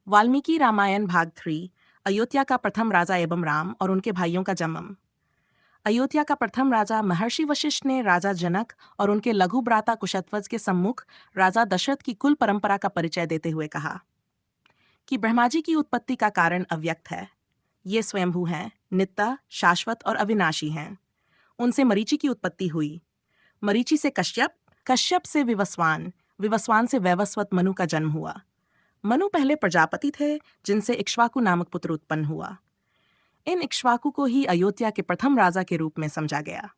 वाल्मीकि रामायण भाग 3। अयोध्या का प्रथम राजा एवं राम और उनके भाइयों का जन्म। अयोध्या का प्रथम राजा महर्षि वशिष्ठ ने राजा जनक और उनके लघु भ्राता कुशध्वज के सम्मुख राजा दशरथ की कुल परंपरा का परिचय देते हुए कहा कि ब्रह्मा जी की उत्पत्ति का कारण अव्यक्त है। ये स्वयंभू हैं, नित्य, शाश्वत और अविनाशी हैं। उनसे मरीचि की उत्पत्ति हुई, मरीचि से कश्यप, कश्यप से विवस्वान, विवस्वान से वैवस्वत मनु का जन्म हुआ। मनु पहले प्रजापति थे, जिनसे इक्ष्वाकु नामक पुत्र उत्पन्न हुआ। इन इक्ष्वाकु को ही अयोध्या के प्रथम राजा के रूप में समझा गया।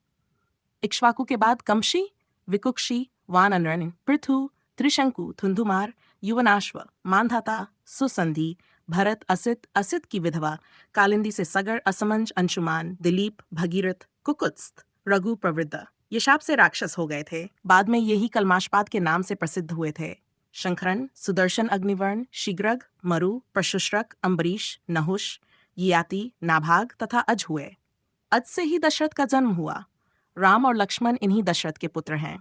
इक्ष्वाकु के बाद कंशी, विकुक्षी, वानरन, पृथु, त्रिशंकु, धुंधुमार, युवनाश्व, मानधाता, सुसंधि, भरत, असित, असित की विधवा, कालिंदी से सगर, असमंज, अंशुमान, दिलीप, भगीरथ, कुकुत्स्थ, रघु, प्रवृद्ध ये शाप से राक्षस हो गए थे। बाद में यही कलमाशपात के नाम से प्रसिद्ध हुए थे। शंखरन, सुदर्शन, अग्निवर्ण, शीघ्रग, मरु, प्रशुश्रक, अम्बरीश, नहुष, ययाति, नाभाग तथा अज हुए। अज से ही दशरथ का जन्म हुआ। राम और लक्ष्मण इन्हीं दशरथ के पुत्र हैं।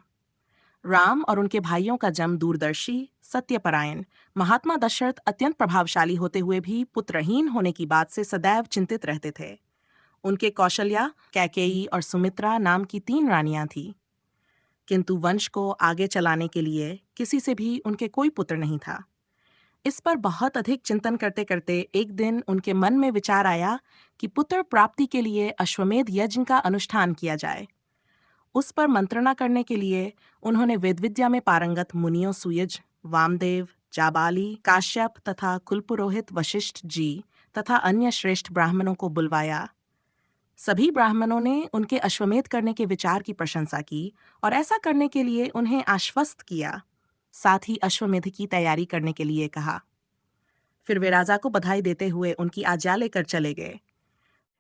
राम और उनके भाइयों का जन्म दूरदर्शी, सत्यपरायण महात्मा दशरथ अत्यंत प्रभावशाली होते हुए भी पुत्रहीन होने की बात से सदैव चिंतित रहते थे। उनके कौशल्या, कैकेयी और सुमित्रा नाम की 3 रानियां थीं। किंतु वंश को आगे चलाने के लिए किसी से भी उनके कोई पुत्र नहीं था। इस पर बहुत अधिक चिंतन करते करते एक दिन उनके मन में विचार आया कि पुत्र प्राप्ति के लिए अश्वमेध यज्ञ का अनुष्ठान किया जाए। उस पर मंत्रणा करने के लिए उन्होंने वेद विद्या में पारंगत मुनियों सुयज, वामदेव, जाबाली, काश्यप तथा कुलपुरोहित वशिष्ठ जी तथा अन्य श्रेष्ठ ब्राह्मणों को बुलवाया। सभी ब्राह्मणों ने उनके अश्वमेध करने के विचार की प्रशंसा की और ऐसा करने के लिए उन्हें आश्वस्त किया। साथ ही अश्वमेध की तैयारी करने के लिए कहा। फिर वे राजा को बधाई देते हुए उनकी आज्ञा लेकर चले गए।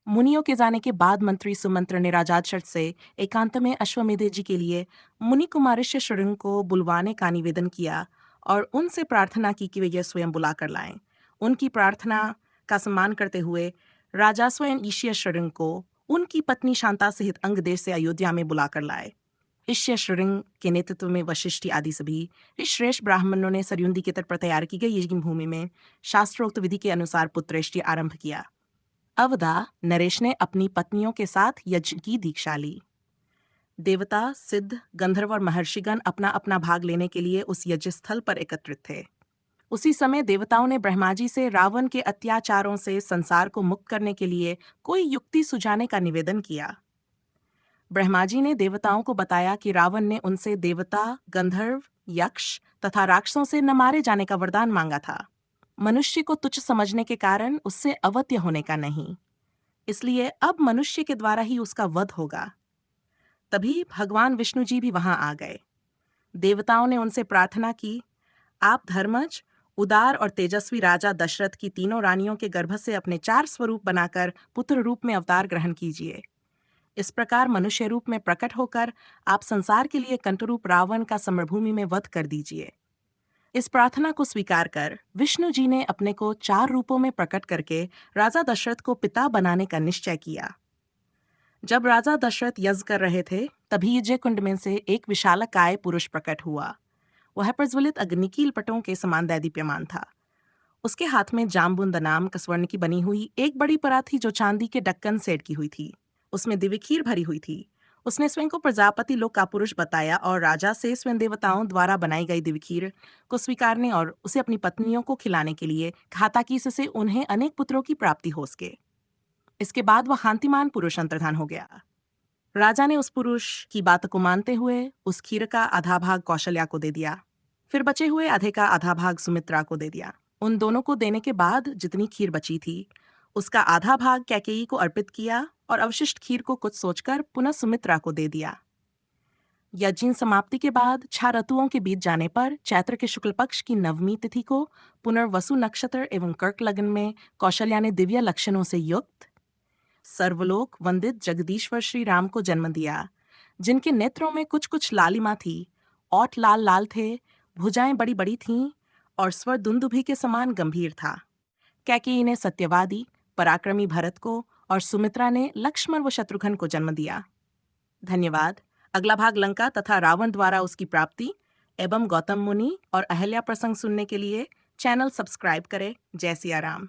मुनियों के जाने के बाद मंत्री सुमंत्र ने राजा दशरथ से एकांत में अश्वमेध जी के लिए मुनि कुमारिष्य शृंग को बुलवाने का निवेदन किया और उनसे प्रार्थना की कि वे यह स्वयं बुलाकर लाएं। उनकी प्रार्थना का सम्मान करते हुए राजा स्वयं ईश्य शृंग को उनकी पत्नी शांता सहित अंग देश से अयोध्या में बुलाकर लाए। ईश्य शृंग के नेतृत्व में वशिष्ठ आदि सभी श्रेष्ठ ब्राह्मणों ने सरयुंदी के तट पर तैयार की गई यज्ञ भूमि में शास्त्रोक्त विधि के अनुसार पुत्रेष्टि आरंभ किया। अवधा, नरेश ने अपनी पत्नियों के साथ यज्ञ की दीक्षा ली। देवता, सिद्ध, गंधर्व और महर्षिगण अपना अपना भाग लेने के लिए उस यज्ञ स्थल पर एकत्रित थे। उसी समय देवताओं ने ब्रह्मा जी से रावण के अत्याचारों से संसार को मुक्त करने के लिए कोई युक्ति सुझाने का निवेदन किया। ब्रह्मा जी ने देवताओं को बताया कि रावण ने उनसे देवता, गंधर्व, यक्ष तथा राक्षसों से न मारे जाने का वरदान मांगा था। मनुष्य को तुच्छ समझने के कारण उससे अवत्य होने का नहीं, इसलिए अब मनुष्य के द्वारा ही उसका वध होगा। तभी भगवान विष्णु जी भी वहां आ गए। देवताओं ने उनसे प्रार्थना की, आप धर्मज, उदार और तेजस्वी राजा दशरथ की तीनों रानियों के गर्भ से अपने 4 स्वरूप बनाकर पुत्र रूप में अवतार ग्रहण कीजिए। इस प्रकार मनुष्य रूप में प्रकट होकर आप संसार के लिए कंटरूप रावण का समरभूमि में वध कर दीजिए। इस प्रार्थना को स्वीकार कर विष्णु जी ने अपने को 4 रूपों में प्रकट करके राजा दशरथ को पिता बनाने का निश्चय किया। जब राजा दशरथ यज्ञ कर रहे थे, तभी यज्ञ कुंड में से एक विशालकाय पुरुष प्रकट हुआ। वह प्रज्वलित अग्निकील पटों के समान दैदीप्यमान था। उसके हाथ में जाम्बुंद नाम का स्वर्ण की बनी हुई एक बड़ी परात थी, जो चांदी के ढक्कन से अटकी हुई थी। उसमें दिव्य खीर भरी हुई थी। उसने स्वयं को प्रजापति लोक का पुरुष बताया और राजा से स्वयं देवताओं द्वारा बनाई गई दिव्य खीर को स्वीकारने और उसे अपनी पत्नियों को खिलाने के लिए कहा, ताकि इससे उन्हें अनेक पुत्रों की प्राप्ति हो सके। इसके बाद वह कांतिमान पुरुष अंतर्धान हो गया। राजा ने उस पुरुष की बात को मानते हुए उस खीर का आधा भाग कौशल्या को दे दिया। फिर बचे हुए आधे का आधा भाग सुमित्रा को दे दिया। उन दोनों को देने के बाद जितनी खीर बची थी, उसका आधा भाग कैकेयी को अर्पित किया और अवशिष्ट खीर को कुछ सोचकर पुनः सुमित्रा को दे दिया। यज्ञ समाप्ति के बाद 6 ऋतुओं के बीत जाने पर चैत्र के शुक्ल पक्ष की 9वीं तिथि को पुनर्वसु नक्षत्र एवं कर्क लग्न में कौशल्या ने दिव्य लक्षणों से युक्त सर्वलोक वंदित जगदीश्वर श्री राम को जन्म दिया, जिनके नेत्रों में कुछ कुछ लालिमा थी, ओठ लाल लाल थे, भुजाएं बड़ी बड़ी थीं और स्वर दुंदुभि के समान गंभीर था। कैकेयी ने सत्यवादी, पराक्रमी भरत को और सुमित्रा ने लक्ष्मण व शत्रुघ्न को जन्म दिया। धन्यवाद। अगला भाग लंका तथा रावण द्वारा उसकी प्राप्ति एवं गौतम मुनि और अहल्या प्रसंग सुनने के लिए चैनल सब्सक्राइब करें। जय सिया राम।